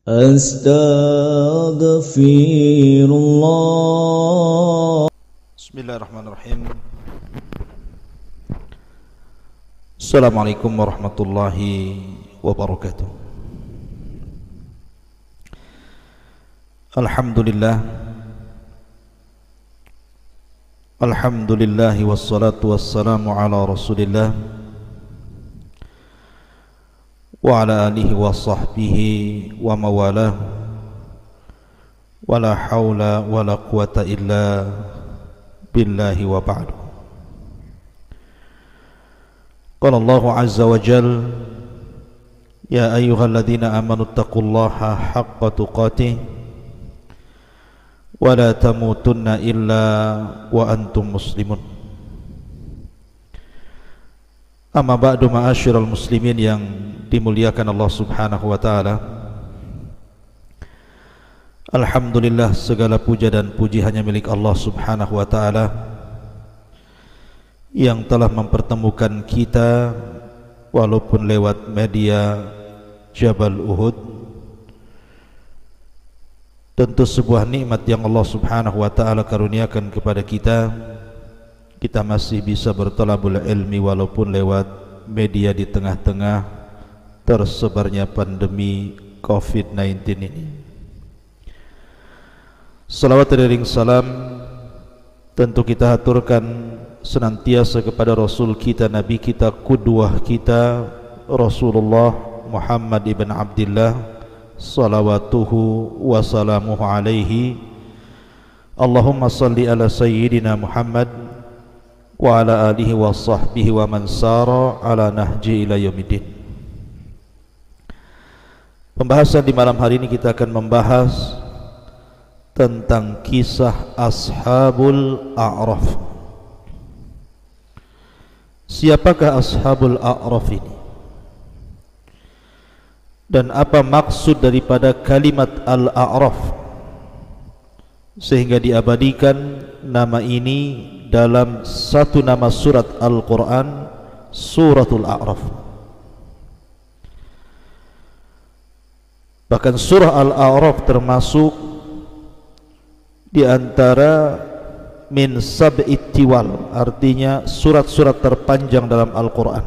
Astaghfirullah. Bismillahirrahmanirrahim. Assalamualaikum warahmatullahi wabarakatuh. Alhamdulillah. Alhamdulillah wassalatu wassalamu ala Rasulillah wa ala alihi wa sahbihi wa mawalah. Wala hawla wala quwata illa billahi wa ba'du. Qala Allahu azza wa jal, ya ayyuhalladzina amanu taqullaha haqqa tuqatih wa la tamutunna illa wa antum muslimun. Amma ba'du, ma'asyiral muslimin yang dimuliakan Allah subhanahu wa ta'ala. Alhamdulillah, segala puja dan puji hanya milik Allah subhanahu wa ta'ala yang telah mempertemukan kita walaupun lewat media Jabal Uhud. Tentu sebuah nikmat yang Allah subhanahu wa ta'ala karuniakan kepada kita. Kita masih bisa bertolabul ilmi walaupun lewat media di tengah-tengah tersebarnya pandemi COVID-19 ini. Salawat dan salam tentu kita haturkan senantiasa kepada Rasul kita, Nabi kita, qudwah kita, Rasulullah Muhammad ibn Abdillah salawatuhu wa salamuhu alaihi. Allahumma salli ala sayyidina Muhammad wa ala alihi wa sahbihi wa man sara ala nahji ila yaumiddin. Pembahasan di malam hari ini kita akan membahas tentang kisah Ashabul A'raf. Siapakah Ashabul A'raf ini? Dan apa maksud daripada kalimat Al-A'raf sehingga diabadikan nama ini dalam satu nama surat Al-Quran, Suratul A'raf. Bahkan surah Al-A'raf termasuk di antara min sab'it tiwal, artinya surat-surat terpanjang dalam Al-Quran,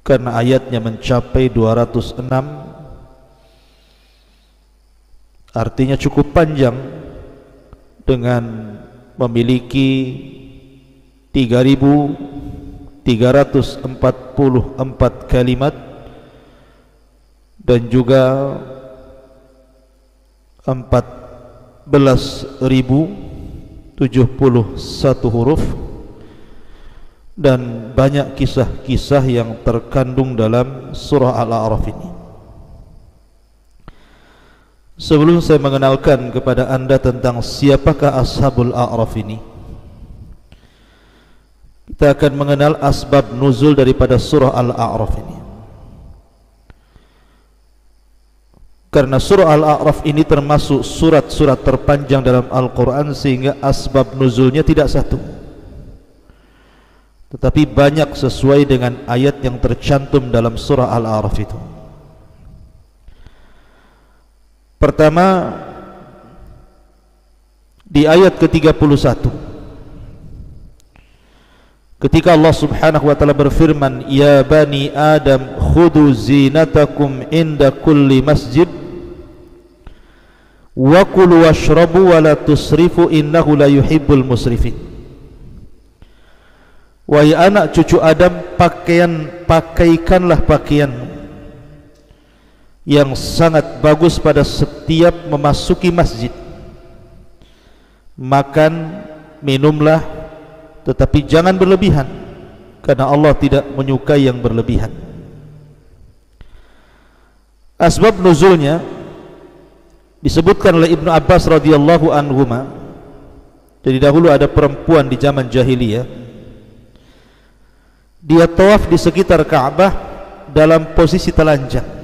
karena ayatnya mencapai 206, artinya cukup panjang, dengan memiliki 3.344 kalimat dan juga 14.071 huruf, dan banyak kisah-kisah yang terkandung dalam surah Al-A'raf ini. Sebelum saya mengenalkan kepada anda tentang siapakah Ashabul A'raf ini, kita akan mengenal asbab nuzul daripada surah Al-A'raf ini. Karena surah Al-A'raf ini termasuk surat-surat terpanjang dalam Al-Quran, sehingga asbab nuzulnya tidak satu, tetapi banyak sesuai dengan ayat yang tercantum dalam surah Al-A'raf itu. Pertama, di ayat ke-31, ketika Allah subhanahu wa ta'ala berfirman, ya bani Adam khudu zinatakum inda kulli masjid wa kulu washrabu wa la tusrifu innahu la yuhibbul musrifin. Wahai anak cucu Adam, pakaikanlah pakaianmu yang sangat bagus pada setiap memasuki masjid. Makan, minumlah, tetapi jangan berlebihan, karena Allah tidak menyukai yang berlebihan. Asbab nuzulnya disebutkan oleh Ibnu Abbas radhiyallahu anhuma. Jadi dahulu ada perempuan di zaman jahiliyah, dia tawaf di sekitar Ka'bah dalam posisi telanjang,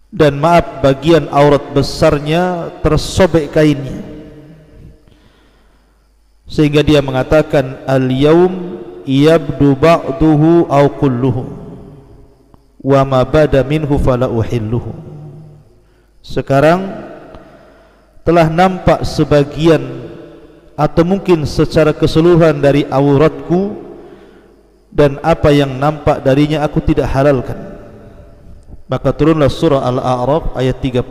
dan maaf, bagian aurat besarnya tersobek kainnya, sehingga dia mengatakan al-yaum yabdu ba'duhu aw kulluhu wa ma bada minhu fala uhilluhu. Sekarang telah nampak sebagian atau mungkin secara keseluruhan dari auratku, dan apa yang nampak darinya aku tidak halalkan. Maka turunlah surah Al-A'raf ayat 31.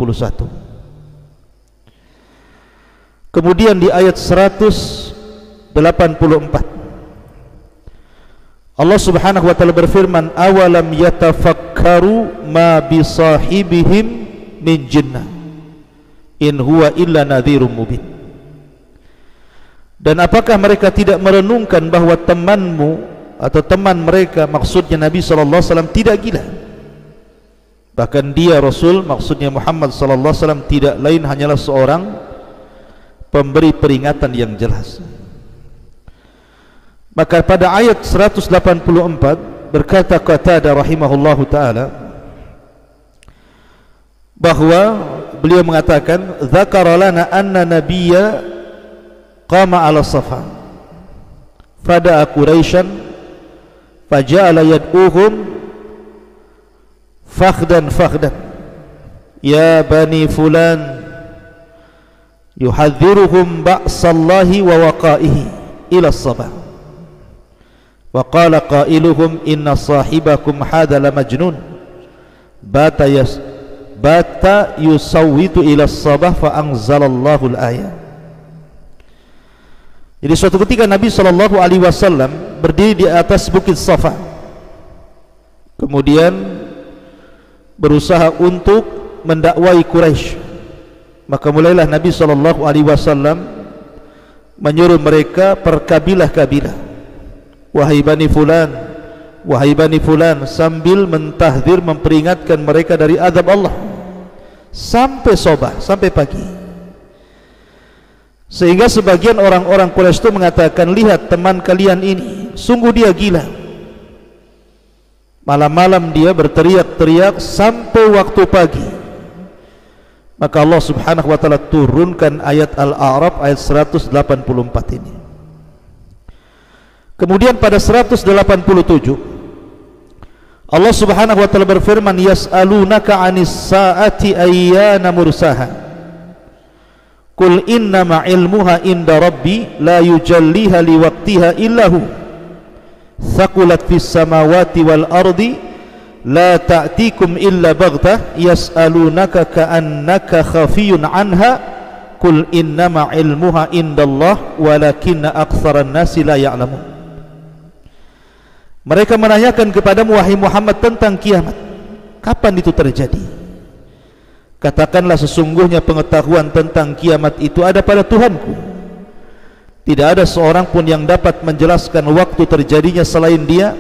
Kemudian di ayat 184 Allah Subhanahu wa taala berfirman, awalam yatafakkaru ma bisahibihim min jinnah in huwa illa nadhirum mubin. Dan apakah mereka tidak merenungkan bahwa temanmu atau teman mereka, maksudnya Nabi SAW, tidak gila? Bahkan dia Rasul, maksudnya Muhammad SAW, tidak lain hanyalah seorang pemberi peringatan yang jelas. Maka pada ayat 184 berkata Qatadah rahimahullahu ta'ala bahwa beliau mengatakan, dzakara lana anna nabiyya qama ala safa fada'a quraisyan faja'ala yad'uhum fakhdan fakhdan ya bani fulan yuhadziruhum ba'sallahi wa waqa'ihi ila as-sabah wa qala qailuhum inna sahibakum hadha la majnun bata yusawwitu ila as-sabah fa anzalallahu al-ayah. Jadi suatu ketika Nabi SAW berdiri di atas bukit Safa, kemudian berusaha untuk mendakwai Quraisy. Maka mulailah Nabi SAW menyuruh mereka per kabilah-kabilah, wahai bani fulan, wahai bani fulan, sambil mentahdzir, memperingatkan mereka dari azab Allah sampai sobah, sampai pagi. Sehingga sebagian orang-orang Quraisy itu mengatakan, lihat teman kalian ini, sungguh dia gila. Malam-malam dia berteriak-teriak sampai waktu pagi. Maka Allah Subhanahu wa taala turunkan ayat Al-A'raf ayat 184 ini. Kemudian pada 187 Allah Subhanahu wa taala berfirman, yas'alunaka 'anis sa'ati ayyana mursaha qul innama ilmuha inda rabbi la yujalliha liwaqtiha illahu thaqulat fis samawati wal ardi la ta'tikum illa baghtah yas'alunaka ka'annaka khafiyun anha qul innama ilmuha indallah walakinna aktsaran nasi la ya'lamun. Mereka menanyakan kepadamu wahai Muhammad tentang kiamat, kapan itu terjadi? Katakanlah, sesungguhnya pengetahuan tentang kiamat itu ada pada Tuhanku. Tidak ada seorang pun yang dapat menjelaskan waktu terjadinya selain Dia.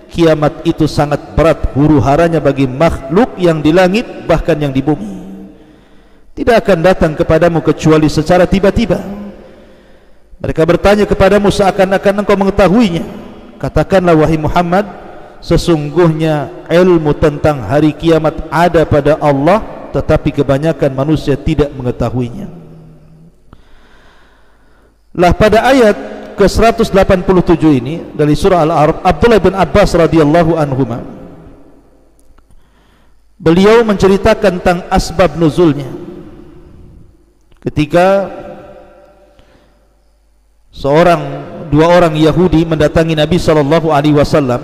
Kiamat itu sangat berat huru-haranya bagi makhluk yang di langit bahkan yang di bumi. Tidak akan datang kepadamu kecuali secara tiba-tiba. Mereka bertanya kepadamu seakan-akan engkau mengetahuinya. Katakanlah wahai Muhammad, sesungguhnya ilmu tentang hari kiamat ada pada Allah, tetapi kebanyakan manusia tidak mengetahuinya. Lah pada ayat ke-187 ini dari surah Al-A'raf, Abdullah bin Abbas radhiyallahu anhuma, beliau menceritakan tentang asbab nuzulnya. Ketika dua orang Yahudi mendatangi Nabi SAW,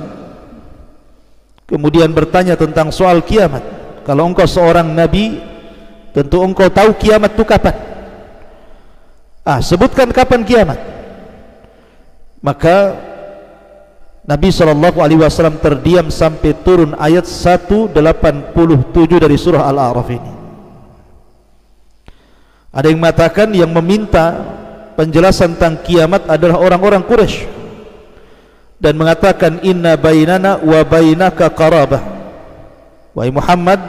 kemudian bertanya tentang soal kiamat. Kalau engkau seorang nabi, tentu engkau tahu kiamat itu kapan. Sebutkan kapan kiamat. Maka Nabi SAW terdiam sampai turun ayat 187 dari surah Al-A'raf ini. Ada yang mengatakan yang meminta penjelasan tentang kiamat adalah orang-orang Quraisy, dan mengatakan inna bainana wa bainaka qarabah. Wahai Muhammad,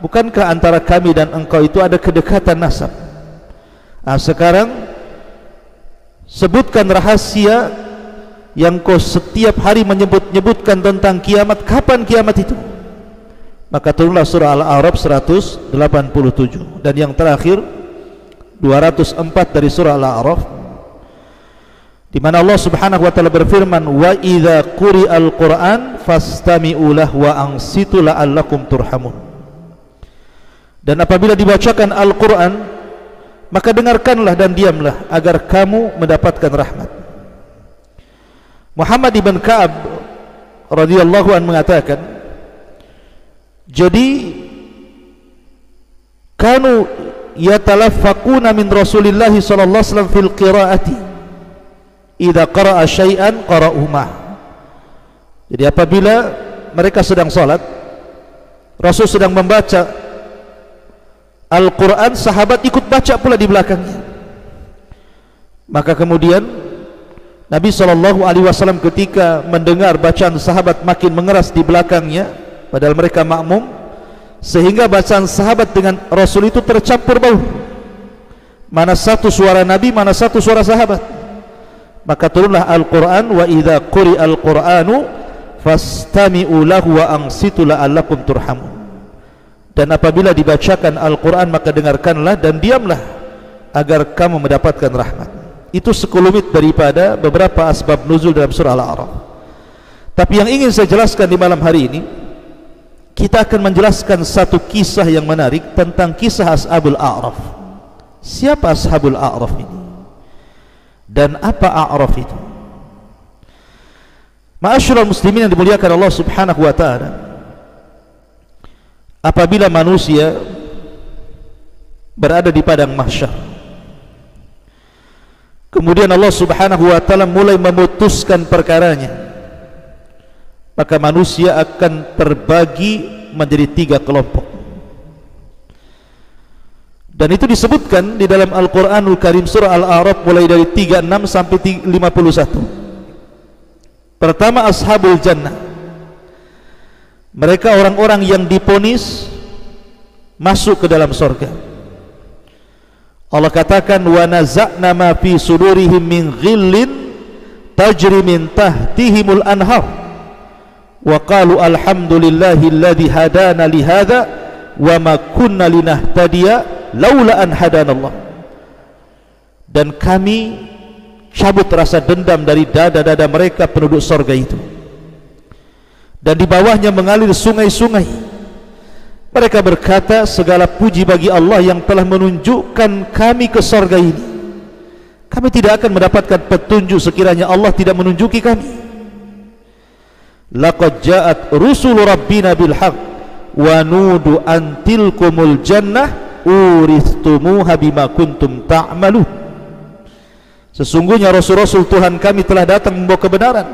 bukankah antara kami dan engkau itu ada kedekatan nasab? Sekarang sebutkan rahasia yang kau setiap hari menyebutkan tentang kiamat. Kapan kiamat itu? Maka turunlah surah Al-A'raf 187. Dan yang terakhir 204 dari surah Al-A'raf, di mana Allah Subhanahu wa taala berfirman, wa idza quri'al Qur'an fastami'u lahu wa ansitu la'allakum turhamun. Dan apabila dibacakan Al-Qur'an, maka dengarkanlah dan diamlah agar kamu mendapatkan rahmat. Muhammad ibn Ka'ab radhiyallahu anhu mengatakan, jadi kanu yatalaffaquna min Rasulillah sallallahu alaihi wasallam fil qiraati idza qara'a syai'an qara'u ma. Jadi apabila mereka sedang salat, Rasul sedang membaca Al-Quran, sahabat ikut baca pula di belakangnya. Maka kemudian Nabi SAW ketika mendengar bacaan sahabat makin mengeras di belakangnya, padahal mereka makmum, sehingga bacaan sahabat dengan Rasul itu tercampur baur, mana satu suara Nabi, mana satu suara sahabat. Maka turunlah Al-Quran, wa idza quri'al Qur'anu fastami'u lahu wa ansitu la'allakum turhamun. Dan apabila dibacakan Al-Quran, maka dengarkanlah dan diamlah agar kamu mendapatkan rahmat. Itu sekelumit daripada beberapa asbab nuzul dalam surah Al-A'raf. Tapi yang ingin saya jelaskan di malam hari ini, kita akan menjelaskan satu kisah yang menarik tentang kisah Ashabul A'raf. Siapa Ashabul A'raf ini? Dan apa A'raf itu? Ma'asyiral muslimin yang dimuliakan Allah Subhanahu wa taala, apabila manusia berada di padang mahsyar, kemudian Allah Subhanahu wa taala mulai memutuskan perkaranya, maka manusia akan terbagi menjadi 3 kelompok. Dan itu disebutkan di dalam Al-Quranul Karim surah Al-A'raf mulai dari 36 sampai 51. Pertama, Ashabul Jannah. Mereka orang-orang yang diponis masuk ke dalam surga. Allah katakan, wa naza'na ma fi sudurihim min ghillin tajri min tahtihimul anhar wa qalu alhamdulillahilladzi hadana li hadza wa ma kunna linahtadiya laula an hadanallah. Dan kami cabut rasa dendam dari dada-dada mereka penduduk surga itu, dan di bawahnya mengalir sungai-sungai. Mereka berkata, segala puji bagi Allah yang telah menunjukkan kami ke surga ini. Kami tidak akan mendapatkan petunjuk sekiranya Allah tidak menunjuki kami. Laqad ja'at rusul rabbina bil haqq wa nudu an tilkumul jannah uristumuha bima kuntum ta'malun. Sesungguhnya rasul-rasul Tuhan kami telah datang membawa kebenaran,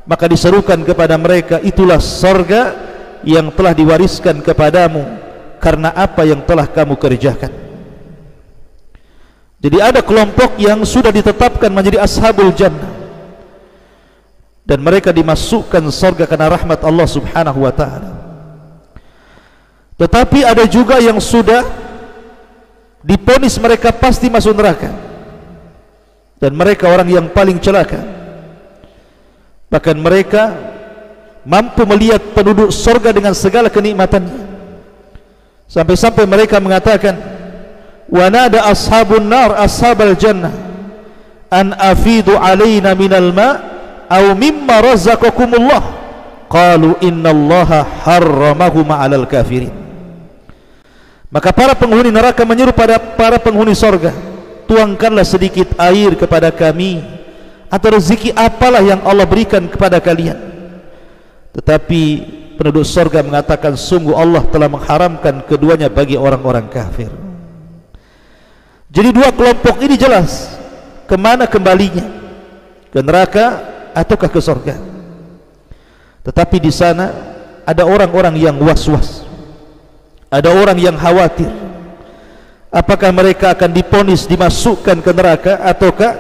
maka diserukan kepada mereka, itulah surga yang telah diwariskan kepadamu karena apa yang telah kamu kerjakan. Jadi ada kelompok yang sudah ditetapkan menjadi Ashabul Jannah, dan mereka dimasukkan surga karena rahmat Allah Subhanahu wa taala. Tetapi ada juga yang sudah diponis mereka pasti masuk neraka, dan mereka orang yang paling celaka. Bahkan mereka mampu melihat penduduk surga dengan segala kenikmatannya, sampai-sampai mereka mengatakan, wa nada ashabun nar ashabal jannah an afidu alaina minal ma aw mimma razaqakumullah qalu innallaha harramahuma 'alal kafirin. Maka para penghuni neraka menyeru pada para penghuni surga, tuangkanlah sedikit air kepada kami, atau rezeki apalah yang Allah berikan kepada kalian. Tetapi penduduk surga mengatakan, sungguh Allah telah mengharamkan keduanya bagi orang-orang kafir. Jadi 2 kelompok ini jelas kemana kembalinya, ke neraka ataukah ke surga. Tetapi di sana ada orang-orang yang was-was, ada orang yang khawatir, apakah mereka akan diponis dimasukkan ke neraka ataukah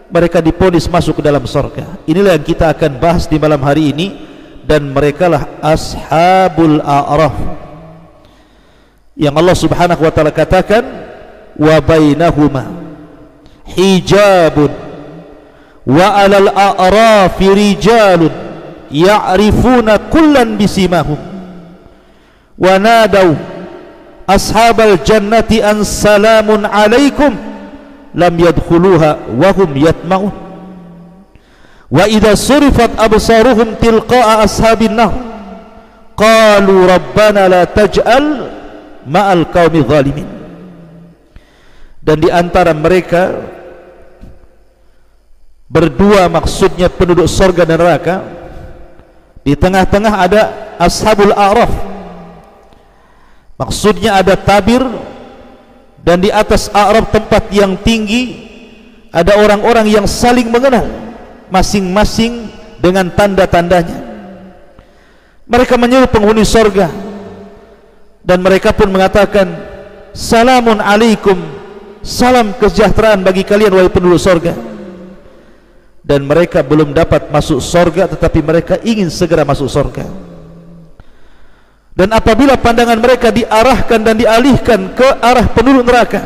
mereka diponis masuk ke dalam surga. Inilah yang kita akan bahas di malam hari ini, dan merekalah Ashabul A'raf yang Allah Subhanahu wa taala katakan, wa bainahuma hijabun wa 'alal a'rafi rijalun ya'rifuna kullan bisimahum wa nadaw ashabal jannati an salamun alaikum lam yadkhuluha wa hum yatma'un. wa idza surifat absaruhum tilqa'a ashabin nar qalu rabbana la taj'al ma'al qaumi zalimin. Dan di antara mereka berdua, maksudnya penduduk surga dan neraka, di tengah-tengah ada ashabul a'raf, maksudnya ada tabir, dan di atas a'raf tempat yang tinggi ada orang-orang yang saling mengenal masing-masing dengan tanda-tandanya. Mereka menyuruh penghuni surga dan mereka pun mengatakan salamun alaikum, salam kesejahteraan bagi kalian wahai penduduk surga. Dan mereka belum dapat masuk surga tetapi mereka ingin segera masuk surga. Dan apabila pandangan mereka diarahkan dan dialihkan ke arah penduduk neraka,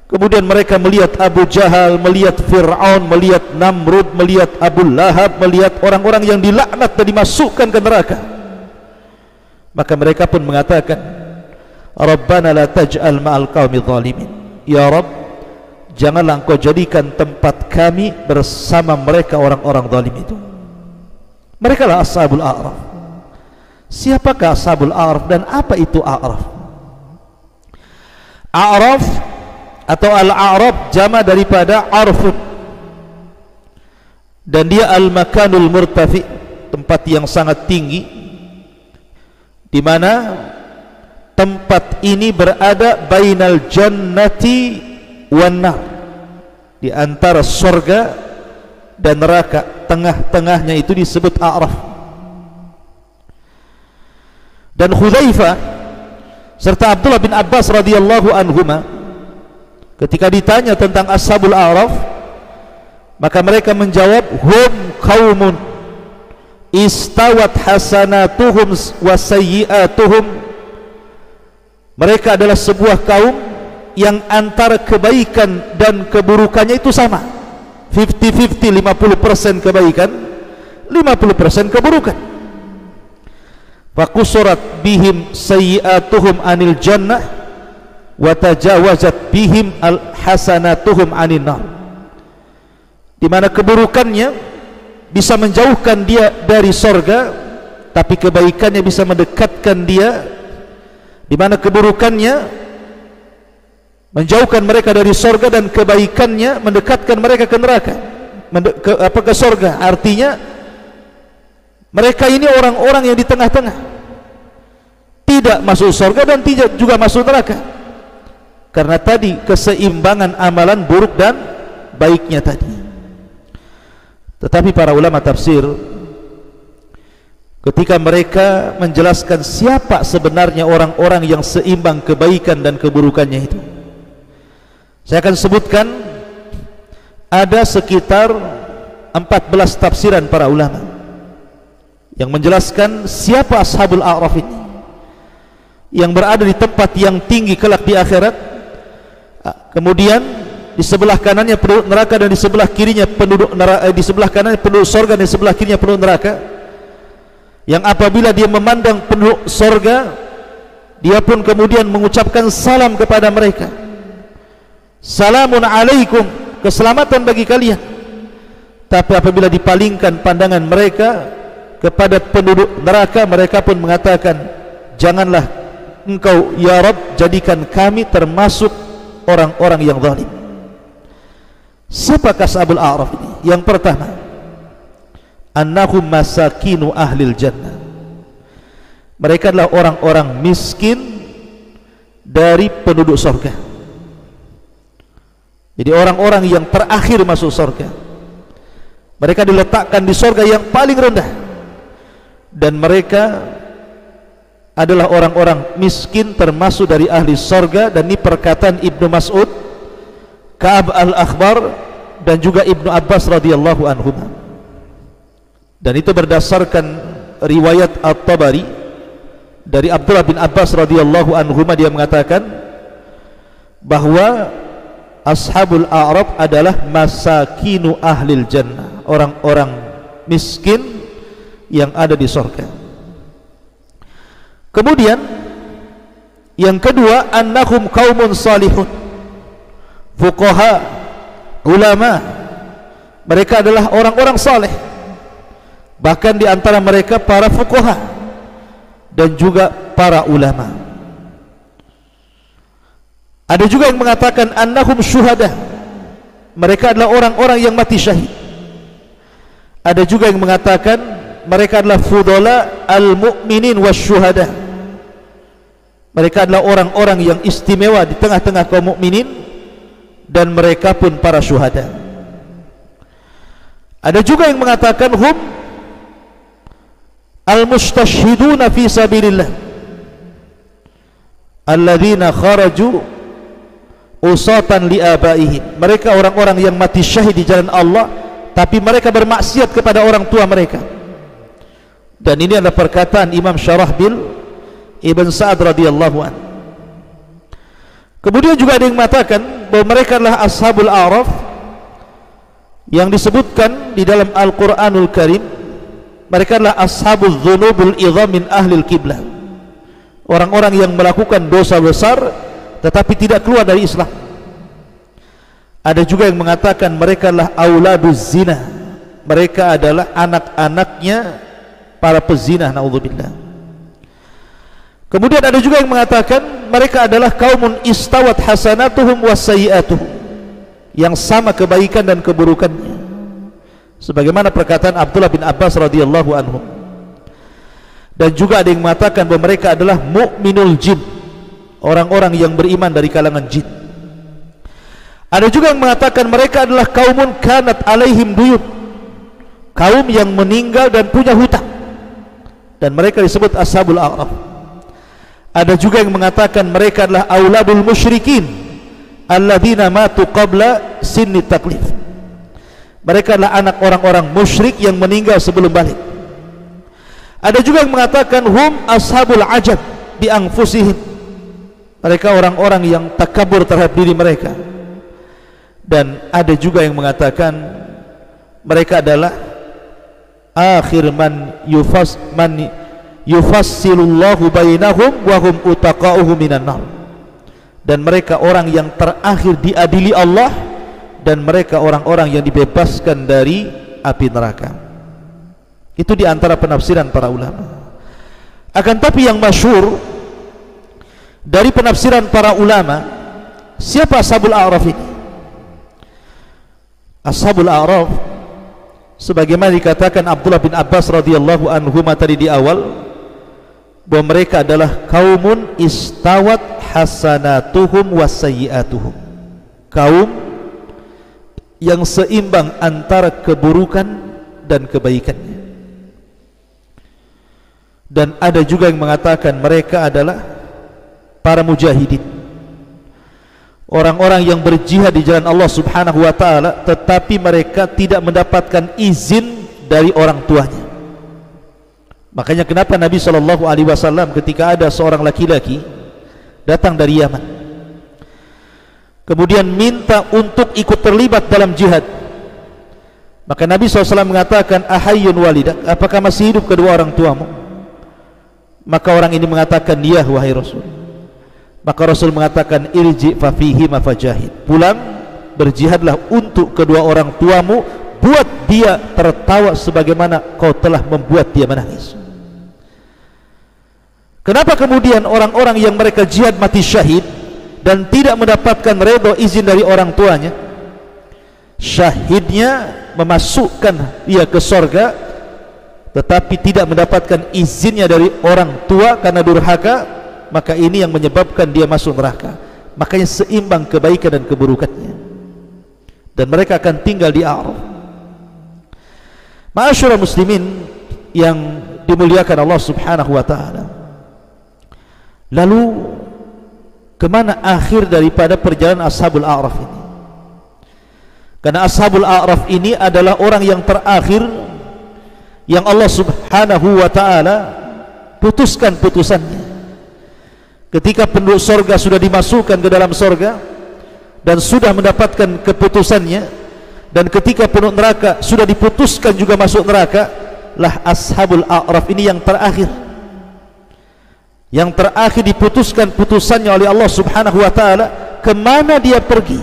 kemudian mereka melihat Abu Jahal, melihat Fir'aun, melihat Namrud, melihat Abu Lahab, melihat orang-orang yang dilaknat dan dimasukkan ke neraka, maka mereka pun mengatakan Rabbana la taj'al ma'al qaumi zalimin, ya Rabb, janganlah engkau jadikan tempat kami bersama mereka orang-orang zalim itu. Mereka lah ashabul a'raf. Siapakah ashabul a'raf dan apa itu a'raf? A'raf atau al-a'raf jama daripada arfun, dan dia al-makanul murtafi, tempat yang sangat tinggi, di mana tempat ini berada bainal jannati wan nar, di antara surga dan neraka, tengah-tengahnya itu disebut a'raf. Dan Hudzaifah serta Abdullah bin Abbas radhiyallahu anhuma ketika ditanya tentang ashabul a'raf, maka mereka menjawab hum qaumun istawat hasanatuhum wa sayyi'atuhum. Mereka adalah sebuah kaum yang antara kebaikan dan keburukannya itu sama, 50-50, 50% kebaikan, 50% keburukan. Faqusurat bihim sayyi'atuhum anil jannah wa tajawazat bihim al-hasanatuhum anin nar, di mana keburukannya bisa menjauhkan dia dari surga, tapi kebaikannya bisa mendekatkan dia, di mana keburukannya menjauhkan mereka dari surga dan kebaikannya mendekatkan mereka ke neraka, ke surga. Artinya mereka ini orang-orang yang di tengah-tengah, tidak masuk surga dan tidak juga masuk neraka, karena tadi keseimbangan amalan buruk dan baiknya tadi. Tetapi para ulama tafsir ketika mereka menjelaskan siapa sebenarnya orang-orang yang seimbang kebaikan dan keburukannya itu, saya akan sebutkan ada sekitar 14 tafsiran para ulama yang menjelaskan siapa ashabul a'raf ini, yang berada di tempat yang tinggi kelak di akhirat. Kemudian di sebelah kanannya penduduk neraka dan di sebelah kirinya penduduk neraka, di sebelah kanannya penduduk surga dan di sebelah kirinya penduduk neraka, yang apabila dia memandang penduduk surga, dia pun kemudian mengucapkan salam kepada mereka, salamun alaikum, keselamatan bagi kalian. Tapi apabila dipalingkan pandangan mereka kepada penduduk neraka, mereka pun mengatakan janganlah engkau ya Rabb jadikan kami termasuk orang-orang yang zalim. Siapakah ashabul a'raf ini? Yang pertama, annahum masakinu ahlil jannah, mereka adalah orang-orang miskin dari penduduk surga. Jadi orang-orang yang terakhir masuk surga, mereka diletakkan di surga yang paling rendah, dan mereka adalah orang-orang miskin termasuk dari ahli surga. Dan ini perkataan Ibnu Mas'ud, Ka'ab al-Akhbar, dan juga Ibnu Abbas radhiyallahu anhum. Dan itu berdasarkan riwayat At-Tabari dari Abdullah bin Abbas radhiyallahu anhum, dia mengatakan bahwa ashabul a'raf adalah masakinu ahlil jannah, orang-orang miskin yang ada di surga. Kemudian yang kedua, annahum qaumun salihun, fuqaha, ulama, Mereka adalah orang-orang saleh. Bahkan di antara mereka para fuqaha dan juga para ulama. Ada juga yang mengatakan annahum syuhada. Mereka adalah orang-orang yang mati syahid. Ada juga yang mengatakan mereka adalah fudala al-mu'minin wasyuhada. Mereka adalah orang-orang yang istimewa di tengah-tengah kaum mukminin dan mereka pun para syuhada. Ada juga yang mengatakan hum al-mustashhiduna fi sabilillah alladzina kharaju usatan li abaihim. Mereka orang-orang yang mati syahid di jalan Allah tapi mereka bermaksiat kepada orang tua mereka. Dan ini adalah perkataan Imam Syarahbil Ibn Sa'ad radhiyallahu anhu. Kemudian juga ada yang mengatakan bahwa mereka adalah ashabul a'raf yang disebutkan di dalam Al-Qur'anul Karim. Mereka adalah ashabul dzunubul idham min ahlil qiblah. Orang-orang yang melakukan dosa besar tetapi tidak keluar dari Islam. Ada juga yang mengatakan mereka adalah auladuz zina. Mereka adalah anak-anaknya para pezina, naudzubillah. Kemudian ada juga yang mengatakan mereka adalah kaumun istawat hasanatuhum wasayyi'atuhum, yang sama kebaikan dan keburukannya, sebagaimana perkataan Abdullah bin Abbas radhiyallahu anhu. Dan juga ada yang mengatakan bahwa mereka adalah mu'minul jin, orang-orang yang beriman dari kalangan jin. Ada juga yang mengatakan mereka adalah kaumun kanat alaihim duyun, kaum yang meninggal dan punya hutang, dan mereka disebut ashabul a'raf. Ada juga yang mengatakan mereka adalah auladul musyrikin alladzina matu qabla sinni taklif. Mereka adalah anak orang-orang musyrik yang meninggal sebelum balik. Ada juga yang mengatakan hum ashabul ajab bi anfusihim. Mereka orang-orang yang takabur terhadap diri mereka. Dan ada juga yang mengatakan mereka adalah akhir man yufassilullahu bainahum wa hum utaqa'uhu minan nar. Dan mereka orang yang terakhir diadili Allah, dan mereka orang-orang yang dibebaskan dari api neraka. Itu di antara penafsiran para ulama. Akan tapi yang masyhur dari penafsiran para ulama, siapa ashabul a'raf ini? Ashabul a'raf sebagaimana dikatakan Abdullah bin Abbas radhiyallahu anhu tadi di awal, bahwa mereka adalah kaumun istawat hasanatuhum wasayyi'atuhum, kaum yang seimbang antara keburukan dan kebaikannya. Dan ada juga yang mengatakan mereka adalah para mujahidin, orang-orang yang berjihad di jalan Allah subhanahu wa ta'ala, tetapi mereka tidak mendapatkan izin dari orang tuanya. Makanya kenapa Nabi SAW ketika ada seorang laki-laki datang dari Yaman, kemudian minta untuk ikut terlibat dalam jihad, maka Nabi SAW mengatakan ahayyun walidak, apakah masih hidup kedua orang tuamu? Maka orang ini mengatakan ya wahai Rasul. Maka Rasul mengatakan irji fa fihi mafajahid, pulang berjihadlah untuk kedua orang tuamu, buat dia tertawa sebagaimana kau telah membuat dia menangis. Kenapa kemudian orang-orang yang mereka jihad mati syahid dan tidak mendapatkan redha izin dari orang tuanya, syahidnya memasukkan dia ke sorga, tetapi tidak mendapatkan izinnya dari orang tua karena durhaka, maka ini yang menyebabkan dia masuk neraka. Makanya seimbang kebaikan dan keburukannya, dan mereka akan tinggal di a'raf. Ma'asyiral muslimin yang dimuliakan Allah subhanahu wa ta'ala, lalu kemana akhir daripada perjalanan ashabul a'raf ini? Karena ashabul a'raf ini adalah orang yang terakhir yang Allah subhanahu wa ta'ala putuskan putusannya. Ketika penduduk sorga sudah dimasukkan ke dalam sorga dan sudah mendapatkan keputusannya, dan ketika penduduk neraka sudah diputuskan juga masuk neraka, lah ashabul a'raf ini yang terakhir. Yang terakhir diputuskan putusannya oleh Allah subhanahu wa ta'ala, kemana dia pergi,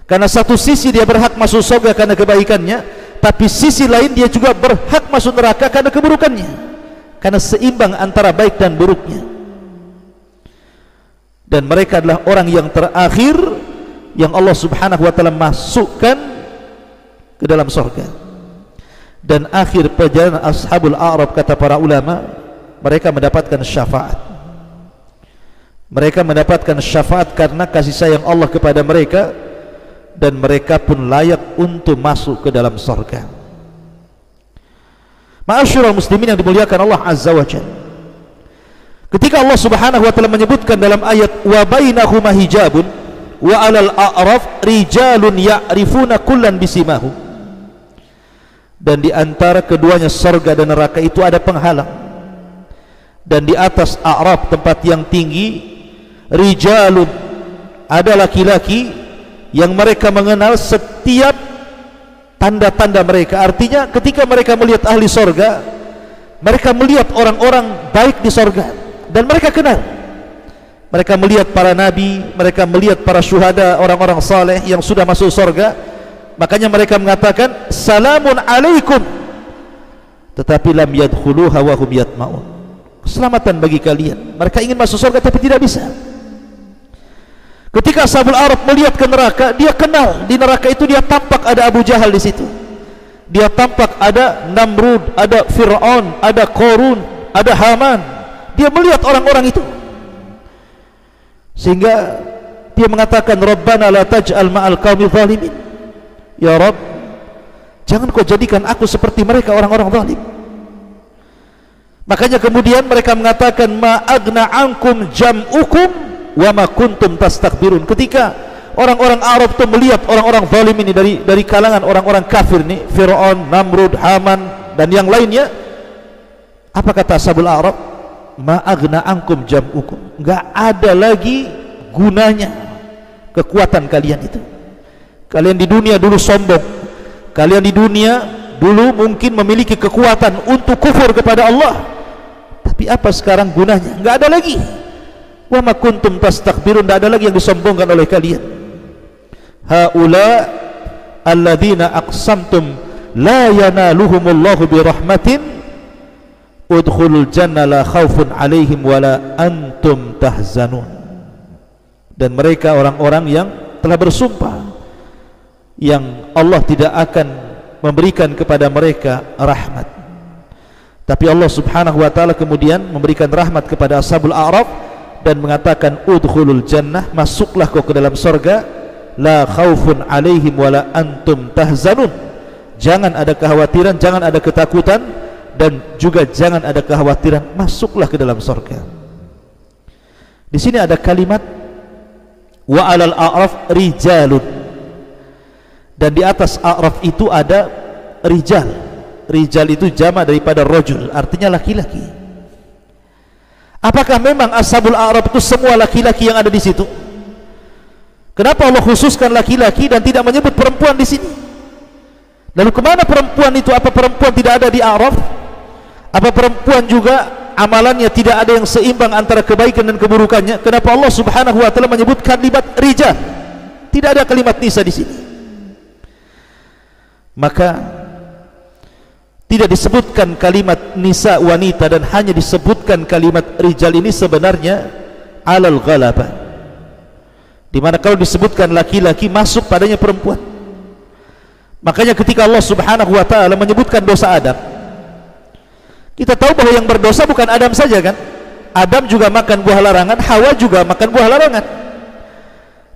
Karena satu sisi dia berhak masuk surga karena kebaikannya, tapi sisi lain dia juga berhak masuk neraka karena keburukannya. Karena seimbang antara baik dan buruknya. Dan mereka adalah orang yang terakhir yang Allah Subhanahu wa taala masukkan ke dalam surga. Dan akhir perjalanan Ashabul A'raf, kata para ulama, mereka mendapatkan syafaat. Mereka mendapatkan syafaat karena kasih sayang Allah kepada mereka, dan mereka pun layak untuk masuk ke dalam surga. Ma'asyiral muslimin yang dimuliakan Allah Azza wa Jalla, ketika Allah Subhanahu wa taala menyebutkan dalam ayat wa bainahuma hijabun wa 'alal a'raf rijalun ya'rifuna kullan bisimahum, dan di antara keduanya surga dan neraka itu ada penghalang, dan di atas a'raf, tempat yang tinggi, rijalun, ada laki-laki yang mereka mengenal setiap tanda-tanda mereka. Artinya ketika mereka melihat ahli surga, mereka melihat orang-orang baik di surga, dan mereka kenal. Mereka melihat para nabi, mereka melihat para syuhada, orang-orang saleh yang sudah masuk surga. Makanya mereka mengatakan salamun alaikum, tetapi lam yadkhuluha wa hum yatma'un. Keselamatan bagi kalian. Mereka ingin masuk surga tapi tidak bisa. Ketika Ashabul A'raf melihat ke neraka, dia kenal di neraka itu, dia tampak ada Abu Jahal di situ. Dia tampak ada Namrud, ada Fir'aun, ada Qarun, ada Haman. Dia melihat orang-orang itu, sehingga dia mengatakan Rabbana la taj'al ma'al qaumi zalimin. Ya Rabb, jangan kau jadikan aku seperti mereka, orang-orang zalim. Makanya kemudian mereka mengatakan ma agna ankum jam'ukum wa ma kuntum tastakbirun. Ketika orang-orang Arab itu melihat orang-orang zalim ini dari kalangan orang-orang kafir nih, Fir'aun, Namrud, Haman dan yang lainnya, apa kata Ashabul A'raf? Ma agna ankum jam'ukum, enggak ada lagi gunanya kekuatan kalian itu. Kalian di dunia dulu sombong, kalian di dunia dulu mungkin memiliki kekuatan untuk kufur kepada Allah, tapi apa sekarang gunanya? Enggak ada lagi. Wa ma kuntum tastakbirun, tidak ada lagi yang disombongkan oleh kalian. Haula alladzina aqsamtum la yanaluhumullahu birahmatin udkhulul jannah la khaufun alaihim wala antum tahzanun. Dan mereka orang-orang yang telah bersumpah yang Allah tidak akan memberikan kepada mereka rahmat, tapi Allah Subhanahu wa taala kemudian memberikan rahmat kepada Ashabul A'raf dan mengatakan udkhulul jannah, masuklah kau ke dalam surga, la khaufun alaihim wala antum tahzanun, jangan ada kekhawatiran, jangan ada ketakutan, dan juga jangan ada kekhawatiran, masuklah ke dalam surga. Di sini ada kalimat wa 'alal a'raf rijalun, dan di atas a'raf itu ada rijal. Rijal itu jama daripada rajul, artinya laki-laki. Apakah memang Ashabul A'raf itu semua laki-laki yang ada di situ? Kenapa Allah khususkan laki-laki dan tidak menyebut perempuan di sini? Lalu kemana perempuan itu? Apa perempuan tidak ada di A'raf? Apa perempuan juga amalannya tidak ada yang seimbang antara kebaikan dan keburukannya? Kenapa Allah Subhanahu wa taala menyebut kalimat rijal? Tidak ada kalimat nisa di sini. Maka tidak disebutkan kalimat nisa, wanita, dan hanya disebutkan kalimat rijal ini sebenarnya alal ghalabah, dimana kalau disebutkan laki-laki masuk padanya perempuan. Makanya ketika Allah Subhanahu wa ta'ala menyebutkan dosa Adam, kita tahu bahwa yang berdosa bukan Adam saja kan. Adam juga makan buah larangan, Hawa juga makan buah larangan.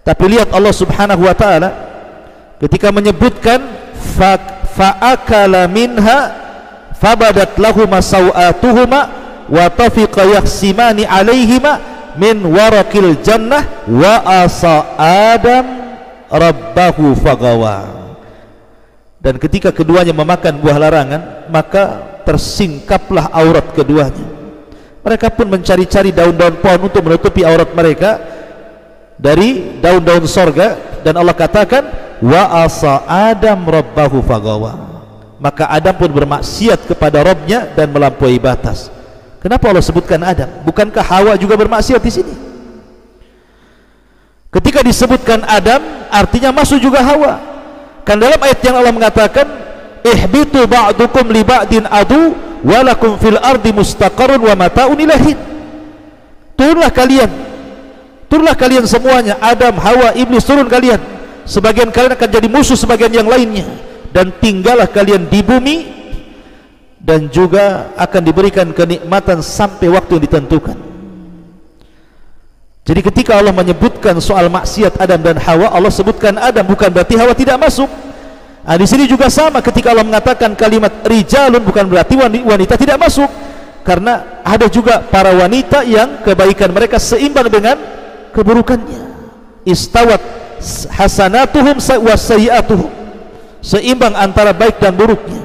Tapi lihat Allah Subhanahu wa ta'ala ketika menyebutkan fa'akala minha fabadat lahuma sawatuhuma wa tafiqa yahsimani alaihima min warakil jannah wa asa Adam rabbahu fagawa. Dan ketika keduanya memakan buah larangan, maka tersingkaplah aurat keduanya. Mereka pun mencari-cari daun-daun pohon untuk menutupi aurat mereka dari daun-daun sorga, dan Allah katakan wa asa Adam rabbahu fagawa. Maka Adam pun bermaksiat kepada Rabbnya dan melampaui batas. Kenapa Allah sebutkan Adam? Bukankah Hawa juga bermaksiat di sini? Ketika disebutkan Adam, artinya masuk juga Hawa. Kan dalam ayat yang Allah mengatakan, ihbitu ba'dukum li ba'din adu walakum fil ardi mustaqarrun wa mata'un ila hin. Turunlah kalian semuanya, Adam, Hawa, Iblis, turun kalian. Sebagian kalian akan jadi musuh sebagian yang lainnya, dan tinggallah kalian di bumi, dan juga akan diberikan kenikmatan sampai waktu yang ditentukan. Jadi ketika Allah menyebutkan soal maksiat Adam dan Hawa, Allah sebutkan Adam, bukan berarti Hawa tidak masuk. Nah, di sini juga sama, ketika Allah mengatakan kalimat rijalun, bukan berarti wanita tidak masuk, karena ada juga para wanita yang kebaikan mereka seimbang dengan keburukannya. Istawat hasanatuhum wa sayyi'atuhum, seimbang antara baik dan buruknya.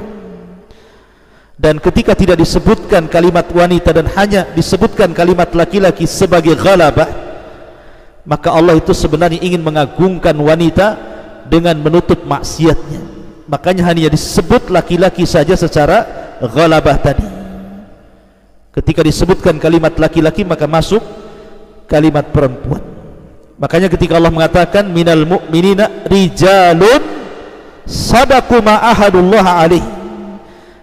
Dan ketika tidak disebutkan kalimat wanita dan hanya disebutkan kalimat laki-laki sebagai ghalabah, maka Allah itu sebenarnya ingin mengagungkan wanita dengan menutup maksiatnya. Makanya hanya disebut laki-laki saja secara ghalabah tadi. Ketika disebutkan kalimat laki-laki, maka masuk kalimat perempuan. Makanya ketika Allah mengatakan minal mu'minina rijalun sadaqu ma ahadullah alaih,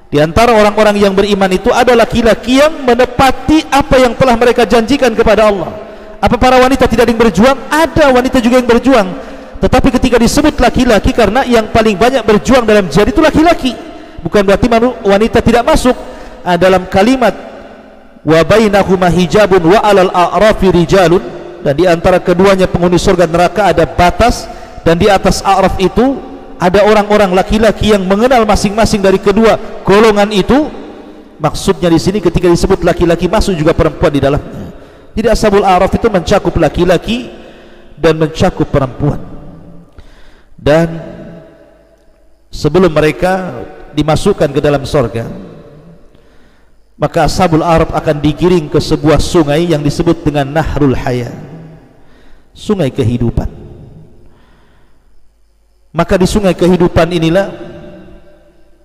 di antara orang-orang yang beriman itu ada laki-laki yang menepati apa yang telah mereka janjikan kepada Allah. Apa para wanita tidak ada yang berjuang? Ada wanita juga yang berjuang, tetapi ketika disebut laki-laki, karena yang paling banyak berjuang dalam jihad itu laki-laki, bukan berarti wanita tidak masuk. Dalam kalimat wa bainahuma hijabun wa alal a'rafi rijalun, dan di antara keduanya penghuni surga neraka ada batas, dan di atas a'raf itu ada orang-orang laki-laki yang mengenal masing-masing dari kedua golongan itu. Maksudnya di sini ketika disebut laki-laki, masuk juga perempuan di dalamnya. Jadi ashabul a'raf itu mencakup laki-laki dan mencakup perempuan. Dan sebelum mereka dimasukkan ke dalam surga, maka ashabul a'raf akan digiring ke sebuah sungai yang disebut dengan Nahrul Haya, sungai kehidupan. Maka di sungai kehidupan inilah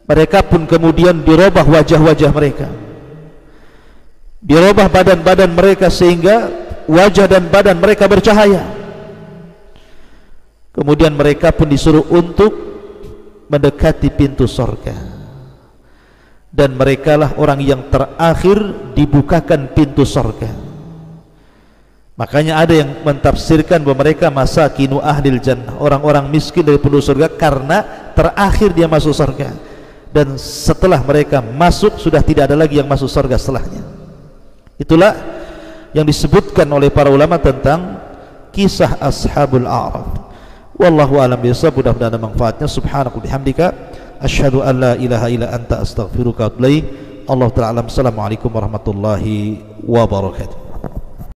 mereka pun kemudian dirubah wajah-wajah mereka, dirubah badan-badan mereka sehingga wajah dan badan mereka bercahaya. Kemudian mereka pun disuruh untuk mendekati pintu surga, dan merekalah orang yang terakhir dibukakan pintu surga. Makanya ada yang mentafsirkan bahwa mereka masakinu ahlil jannah, orang-orang miskin dari penduduk surga, karena terakhir dia masuk surga, dan setelah mereka masuk sudah tidak ada lagi yang masuk surga setelahnya. Itulah yang disebutkan oleh para ulama tentang kisah ashabul a'raf. Wallahu a'lam bishawab. Mudah-mudahan ada manfaatnya. Subhanaka bihamdika asyhadu an la ilaha illa anta astaghfiruka wa atubu ilaik. Allahu ta'ala alam. Assalamualaikum warahmatullahi wabarakatuh.